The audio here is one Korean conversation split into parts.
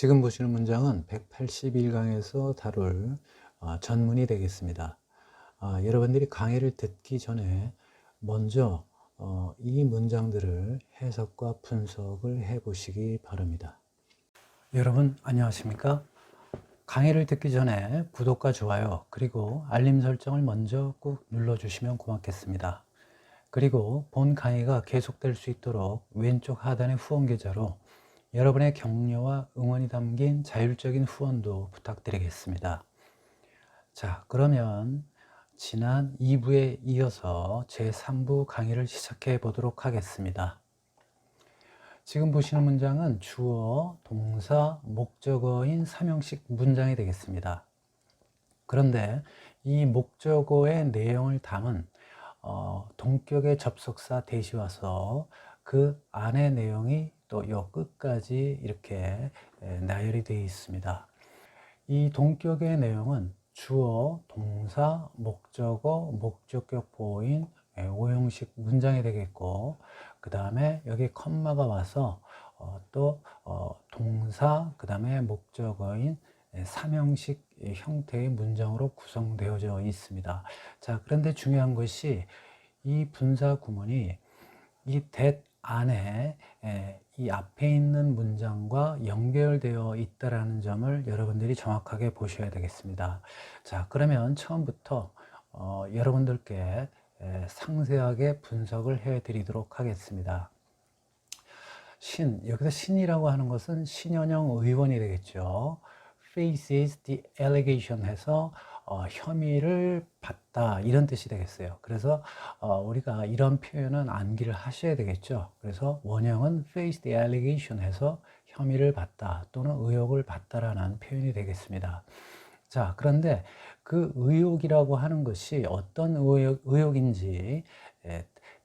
지금 보시는 문장은 181강에서 다룰 전문이 되겠습니다. 여러분들이 강의를 듣기 전에 먼저 이 문장들을 해석과 분석을 해 보시기 바랍니다. 여러분 안녕하십니까? 강의를 듣기 전에 구독과 좋아요 그리고 알림 설정을 먼저 꾹 눌러주시면 고맙겠습니다. 그리고 본 강의가 계속될 수 있도록 왼쪽 하단의 후원 계좌로 여러분의 격려와 응원이 담긴 자율적인 후원도 부탁드리겠습니다. 자, 그러면 지난 2부에 이어서 제3부 강의를 시작해 보도록 하겠습니다. 지금 보시는 문장은 주어, 동사, 목적어인 3형식 문장이 되겠습니다. 그런데 이 목적어의 내용을 담은 동격의 접속사 대시 와서 그 안의 내용이 또 요 끝까지 이렇게 나열이 되어 있습니다. 이 동격의 내용은 주어, 동사, 목적어, 목적격 보호인 5형식 문장이 되겠고, 그 다음에 여기 컴마가 와서 또 동사, 그 다음에 목적어인 3형식 형태의 문장으로 구성되어져 있습니다. 자, 그런데 중요한 것이 이 분사 구문이 이 that 안에 이 앞에 있는 문장과 연결되어 있다는 점을 여러분들이 정확하게 보셔야 되겠습니다. 자, 그러면 처음부터 여러분들께 상세하게 분석을 해 드리도록 하겠습니다. 여기서 신이라고 하는 것은 신현영 의원이 되겠죠. faces the allegation 해서 혐의를 받다 이런 뜻이 되겠어요. 그래서 우리가 이런 표현은 암기를 하셔야 되겠죠. 그래서 원형은 face the allegation 해서 혐의를 받다 또는 의혹을 받다라는 표현이 되겠습니다. 자, 그런데 그 의혹이라고 하는 것이 어떤 의혹인지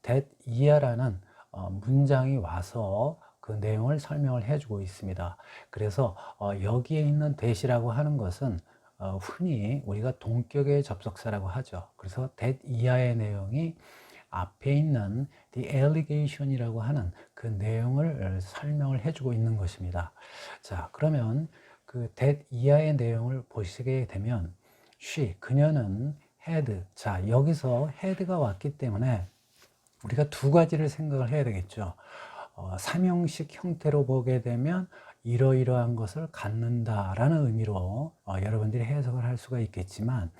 that 이하라는 문장이 와서 그 내용을 설명을 해주고 있습니다. 그래서 여기에 있는 that이라고 하는 것은 흔히 우리가 동격의 접속사라고 하죠. 그래서 that 이하의 내용이 앞에 있는 the allegation이라고 하는 그 내용을 설명을 해주고 있는 것입니다. 자, 그러면 그 that 이하의 내용을 보시게 되면 그녀는 had, 자, 여기서 had가 왔기 때문에 우리가 두 가지를 생각을 해야 되겠죠. 3형식 형태로 보게 되면 이러이러한 것을 갖는다라는 의미로 여러분들이 해석을 할 수가 있겠지만,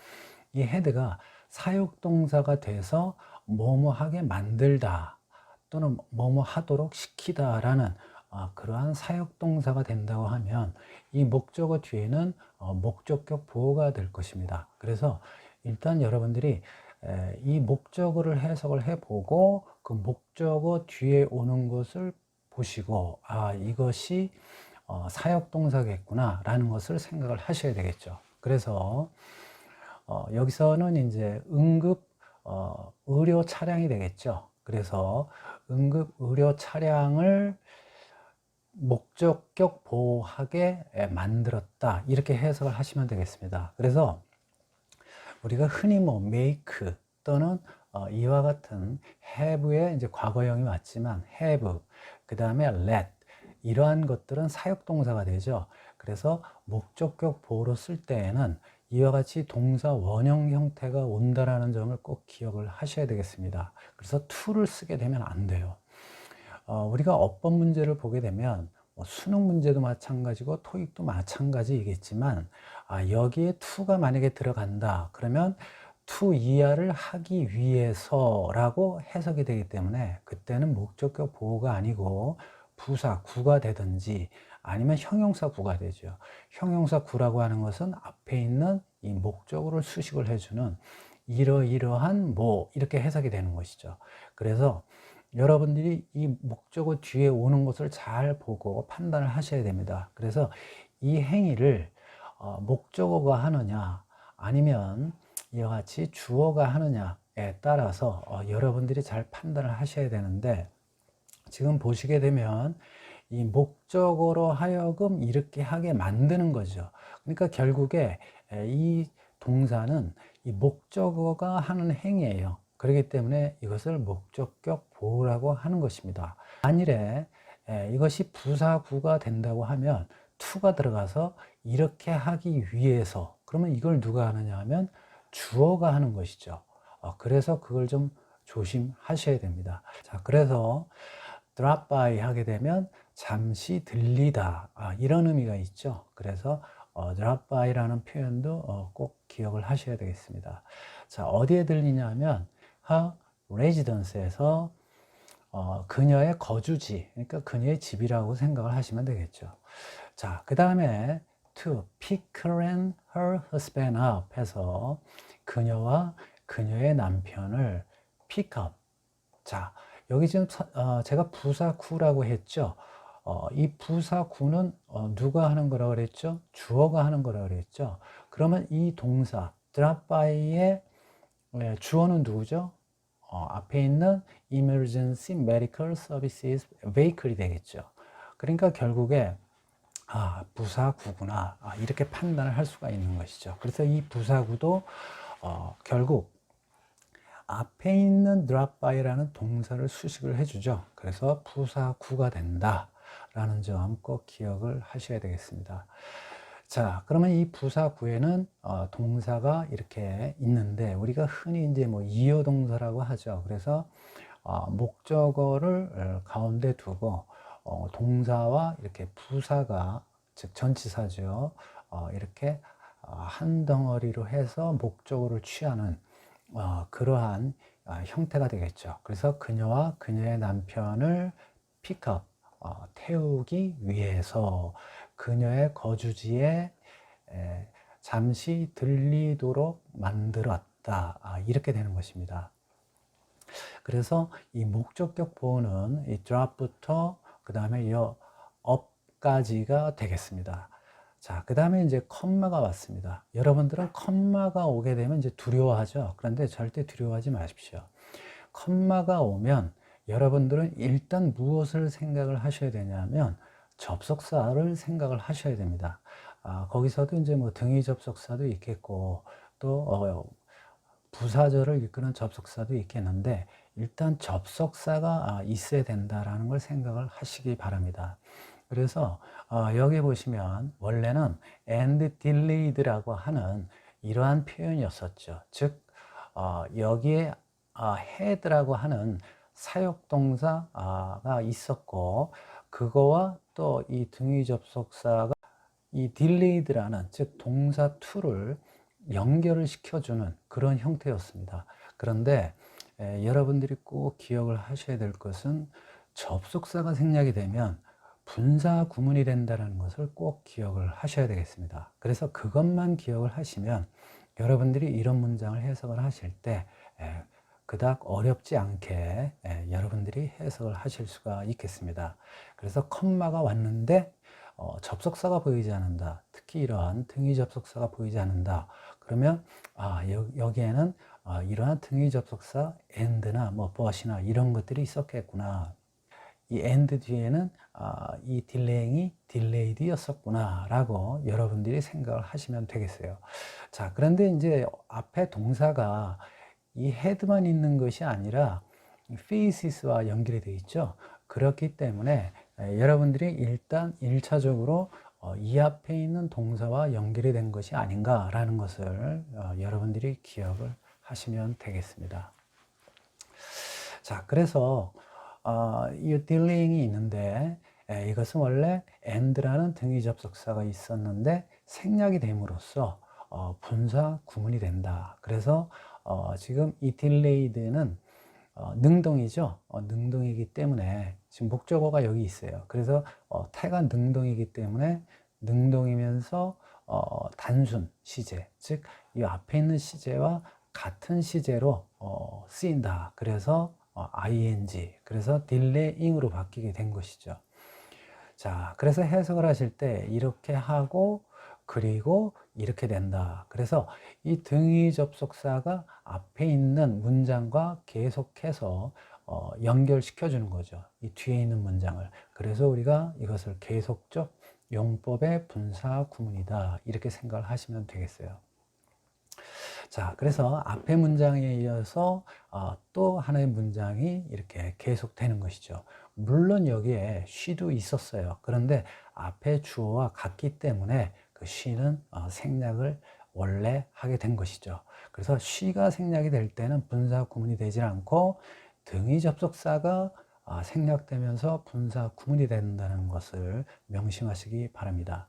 이 had가 사역동사가 돼서 뭐뭐하게 만들다 또는 뭐뭐 하도록 시키다라는 그러한 사역동사가 된다고 하면 이 목적어 뒤에는 목적격 보호가 될 것입니다. 그래서 일단 여러분들이 이 목적어를 해석을 해보고 그 목적어 뒤에 오는 것을 보시고 이것이 사역동사겠구나 라는 것을 생각을 하셔야 되겠죠. 그래서 여기서는 이제 응급 의료 차량이 되겠죠. 그래서 응급 의료 차량을 목적격 보호하게 만들었다 이렇게 해석을 하시면 되겠습니다. 그래서 우리가 흔히 make 또는 이와 같은 have의 이제 과거형이 왔지만 have, 그 다음에 let 이러한 것들은 사역동사가 되죠. 그래서 목적격 보호로 쓸 때에는 이와 같이 동사 원형 형태가 온다라는 점을 꼭 기억을 하셔야 되겠습니다. 그래서 to를 쓰게 되면 안 돼요. 우리가 어법 문제를 보게 되면 수능 문제도 마찬가지고 토익도 마찬가지이겠지만 여기에 to가 만약에 들어간다 그러면 to 이하를 하기 위해서라고 해석이 되기 때문에 그때는 목적격 보호가 아니고 부사 구가 되든지 아니면 형용사 구가 되죠. 형용사 구라고 하는 것은 앞에 있는 이 목적어를 수식을 해주는 이러이러한 이렇게 해석이 되는 것이죠. 그래서 여러분들이 이 목적어 뒤에 오는 것을 잘 보고 판단을 하셔야 됩니다. 그래서 이 행위를 목적어가 하느냐 아니면 이와 같이 주어가 하느냐에 따라서 여러분들이 잘 판단을 하셔야 되는데, 지금 보시게 되면 이 목적어로 하여금 이렇게 하게 만드는 거죠. 그러니까 결국에 이 동사는 이 목적어가 하는 행위예요. 그렇기 때문에 이것을 목적격 보호라고 하는 것입니다. 만일에 이것이 부사구가 된다고 하면 to가 들어가서 이렇게 하기 위해서, 그러면 이걸 누가 하느냐 하면 주어가 하는 것이죠. 그래서 그걸 좀 조심하셔야 됩니다. 자, 그래서 drop by 하게 되면 잠시 들리다, 이런 의미가 있죠. 그래서 drop by라는 표현도 꼭 기억을 하셔야 되겠습니다. 자, 어디에 들리냐 하면 her residence에서 그녀의 거주지, 그러니까 그녀의 집이라고 생각을 하시면 되겠죠. 자, 그 다음에 to pick her and her husband up 해서 그녀와 그녀의 남편을 pick up. 자, 여기 지금 제가 부사구라고 했죠. 이 부사구는 누가 하는 거라고 그랬죠? 주어가 하는 거라고 그랬죠. 그러면 이 동사 drop by의 주어는 누구죠? 앞에 있는 Emergency Medical Services Vehicle이 되겠죠. 그러니까 결국에 부사구구나, 이렇게 판단을 할 수가 있는 것이죠. 그래서 이 부사구도 결국 앞에 있는 drop by라는 동사를 수식을 해주죠. 그래서 부사구가 된다 라는 점 꼭 기억을 하셔야 되겠습니다. 자, 그러면 이 부사구에는 동사가 이렇게 있는데 우리가 흔히 이제 뭐 이어동사라고 하죠. 그래서 목적어를 가운데 두고 동사와 이렇게 부사가, 즉 전치사죠, 이렇게 한 덩어리로 해서 목적어를 취하는 그러한 형태가 되겠죠. 그래서 그녀와 그녀의 남편을 픽업, 태우기 위해서 그녀의 거주지에 잠시 들리도록 만들었다, 이렇게 되는 것입니다. 그래서 이 목적격 보호는 이 drop부터 그 다음에 이 up까지가 되겠습니다. 자, 그 다음에 이제 컴마가 왔습니다. 여러분들은 컴마가 오게 되면 이제 두려워하죠. 그런데 절대 두려워하지 마십시오. 컴마가 오면 여러분들은 일단 무엇을 생각을 하셔야 되냐면 접속사를 생각을 하셔야 됩니다. 거기서도 이제 뭐 등위 접속사도 있겠고 또 부사절을 이끄는 접속사도 있겠는데 일단 접속사가 있어야 된다라는 걸 생각을 하시기 바랍니다. 그래서 여기 보시면 원래는 and delayed라고 하는 이러한 표현이었었죠. 즉 여기에 had라고 하는 사역동사가 있었고 그거와 또 이 등위 접속사가 이 delayed라는 즉 동사 to를 연결을 시켜주는 그런 형태였습니다. 그런데 여러분들이 꼭 기억을 하셔야 될 것은 접속사가 생략이 되면 분사 구문이 된다는 것을 꼭 기억을 하셔야 되겠습니다. 그래서 그것만 기억을 하시면 여러분들이 이런 문장을 해석을 하실 때 그닥 어렵지 않게 여러분들이 해석을 하실 수가 있겠습니다. 그래서 컴마가 왔는데 접속사가 보이지 않는다. 특히 이러한 등위 접속사가 보이지 않는다. 그러면 여기에는 이러한 등위 접속사 and나 뭐 but이나 이런 것들이 있었겠구나. 이 and 뒤에는 이 delaying이 delayed였었구나 라고 여러분들이 생각을 하시면 되겠어요. 자, 그런데 이제 앞에 동사가 이 had만 있는 것이 아니라 faces와 연결이 되어 있죠. 그렇기 때문에 여러분들이 일단 1차적으로 이 앞에 있는 동사와 연결이 된 것이 아닌가라는 것을 여러분들이 기억을 하시면 되겠습니다. 자, 그래서 이 delaying이 있는데 이것은 원래 and라는 등위 접속사가 있었는데 생략이 됨으로써 분사 구문이 된다. 그래서 지금 이 delayed는 능동이죠. 능동이기 때문에 지금 목적어가 여기 있어요. 그래서 태가 능동이기 때문에 능동이면서 단순 시제, 즉 이 앞에 있는 시제와 같은 시제로 쓰인다. 그래서 ing, 그래서 delaying으로 바뀌게 된 것이죠. 자, 그래서 해석을 하실 때 이렇게 하고 그리고 이렇게 된다. 그래서 이 등위 접속사가 앞에 있는 문장과 계속해서 연결시켜 주는 거죠. 이 뒤에 있는 문장을. 그래서 우리가 이것을 계속적 용법의 분사 구문이다. 이렇게 생각을 하시면 되겠어요. 자, 그래서 앞에 문장에 이어서 또 하나의 문장이 이렇게 계속되는 것이죠. 물론 여기에 she도 있었어요. 그런데 앞에 주어와 같기 때문에 그 she는 생략을 원래 하게 된 것이죠. 그래서 she가 생략이 될 때는 분사 구문이 되지 않고 등위 접속사가 생략되면서 분사 구문이 된다는 것을 명심하시기 바랍니다.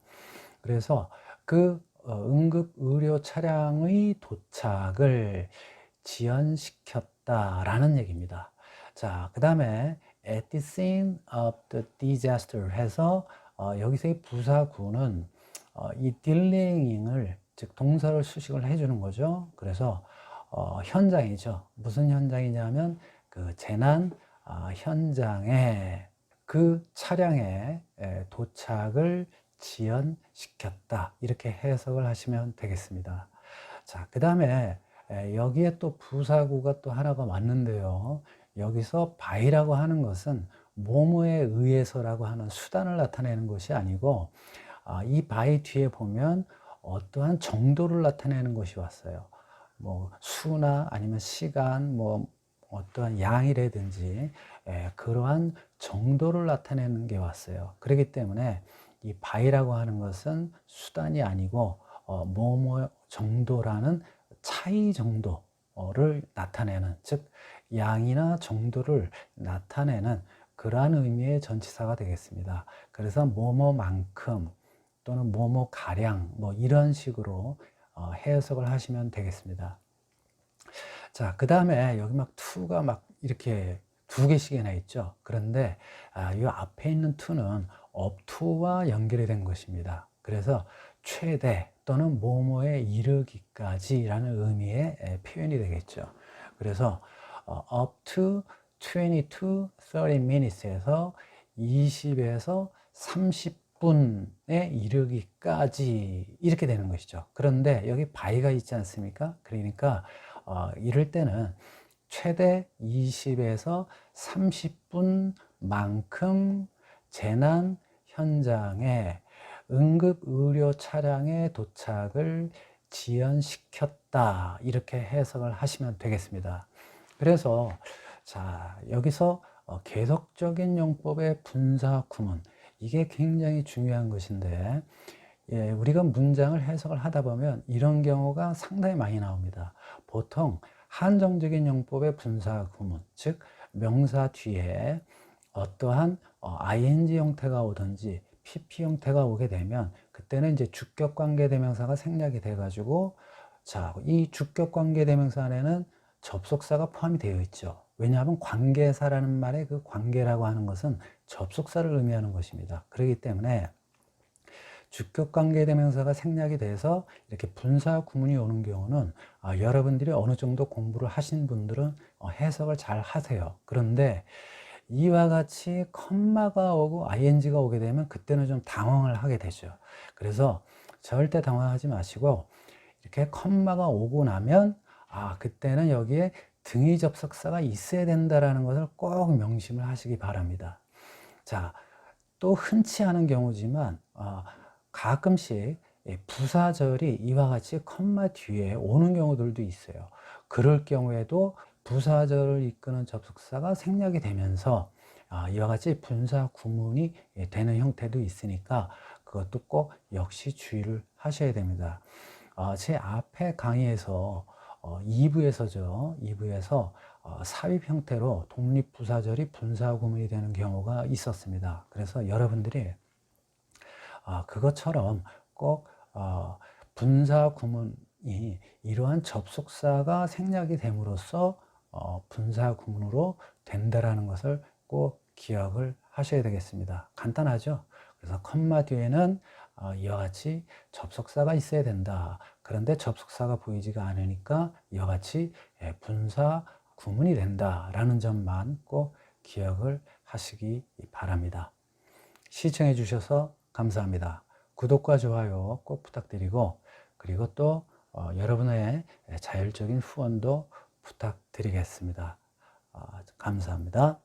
그래서 그 응급 의료 차량의 도착을 지연시켰다라는 얘기입니다. 자, 그 다음에 at the scene of the disaster 해서 여기서의 부사구는 이 delaying을 즉 동사를 수식을 해주는 거죠. 그래서 현장이죠. 무슨 현장이냐면 그 재난 현장에 그 차량의 도착을 지연시켰다 이렇게 해석을 하시면 되겠습니다. 자, 그 다음에 여기에 또 부사구가 또 하나가 왔는데요. 여기서 by라고 하는 것은 뭐뭐에 의해서라고 하는 수단을 나타내는 것이 아니고 이 by 뒤에 보면 어떠한 정도를 나타내는 것이 왔어요. 뭐 수나 아니면 시간, 뭐 어떠한 양이라든지 그러한 정도를 나타내는 게 왔어요. 그렇기 때문에 이 by라고 하는 것은 수단이 아니고 뭐뭐 정도라는 차이 정도를 나타내는, 즉 양이나 정도를 나타내는 그러한 의미의 전치사가 되겠습니다. 그래서 뭐뭐만큼 또는 뭐뭐 가량 뭐 이런 식으로 해석을 하시면 되겠습니다. 자, 그 다음에 여기 막 to가 막 이렇게 두 개씩이나 있죠. 그런데 이 앞에 있는 to는 up to와 연결이 된 것입니다. 그래서 최대 또는 뭐뭐에 이르기까지 라는 의미의 표현이 되겠죠. 그래서 up to 20 to 30 minutes에서 20에서 30분에 이르기까지 이렇게 되는 것이죠. 그런데 여기 by가 있지 않습니까? 그러니까 이럴 때는 최대 20에서 30분만큼 재난 현장에 응급 의료 차량의 도착을 지연시켰다 이렇게 해석을 하시면 되겠습니다. 그래서 자, 여기서 계속적인 용법의 분사 구문 이게 굉장히 중요한 것인데 우리가 문장을 해석을 하다 보면 이런 경우가 상당히 많이 나옵니다. 보통 한정적인 용법의 분사 구문, 즉 명사 뒤에 어떠한 ing 형태가 오든지 pp 형태가 오게 되면 그때는 이제 주격 관계 대명사가 생략이 돼 가지고 자, 이 주격 관계 대명사 안에는 접속사가 포함이 되어 있죠. 왜냐하면 관계사라는 말의 그 관계라고 하는 것은 접속사를 의미하는 것입니다. 그렇기 때문에 주격 관계 대명사가 생략이 돼서 이렇게 분사 구문이 오는 경우는 여러분들이 어느 정도 공부를 하신 분들은 해석을 잘 하세요. 그런데 이와 같이 컴마가 오고 ing가 오게 되면 그때는 좀 당황을 하게 되죠. 그래서 절대 당황하지 마시고 이렇게 컴마가 오고 나면 그때는 여기에 등위 접속사가 있어야 된다라는 것을 꼭 명심을 하시기 바랍니다. 자, 또 흔치 않은 경우지만 가끔씩 부사절이 이와 같이 컴마 뒤에 오는 경우들도 있어요. 그럴 경우에도 부사절을 이끄는 접속사가 생략이 되면서 이와 같이 분사 구문이 되는 형태도 있으니까 그것도 꼭 역시 주의를 하셔야 됩니다. 제 앞에 강의에서 2부에서죠. 2부에서 삽입 형태로 독립부사절이 분사 구문이 되는 경우가 있었습니다. 그래서 여러분들이 그것처럼 꼭 분사 구문이 이러한 접속사가 생략이 됨으로써 분사 구문으로 된다라는 것을 꼭 기억을 하셔야 되겠습니다. 간단하죠? 그래서 컴마 뒤에는 이와 같이 접속사가 있어야 된다. 그런데 접속사가 보이지가 않으니까 이와 같이 분사 구문이 된다라는 점만 꼭 기억을 하시기 바랍니다. 시청해 주셔서 감사합니다. 구독과 좋아요 꼭 부탁드리고 그리고 또 여러분의 자율적인 후원도 부탁드리겠습니다. 감사합니다.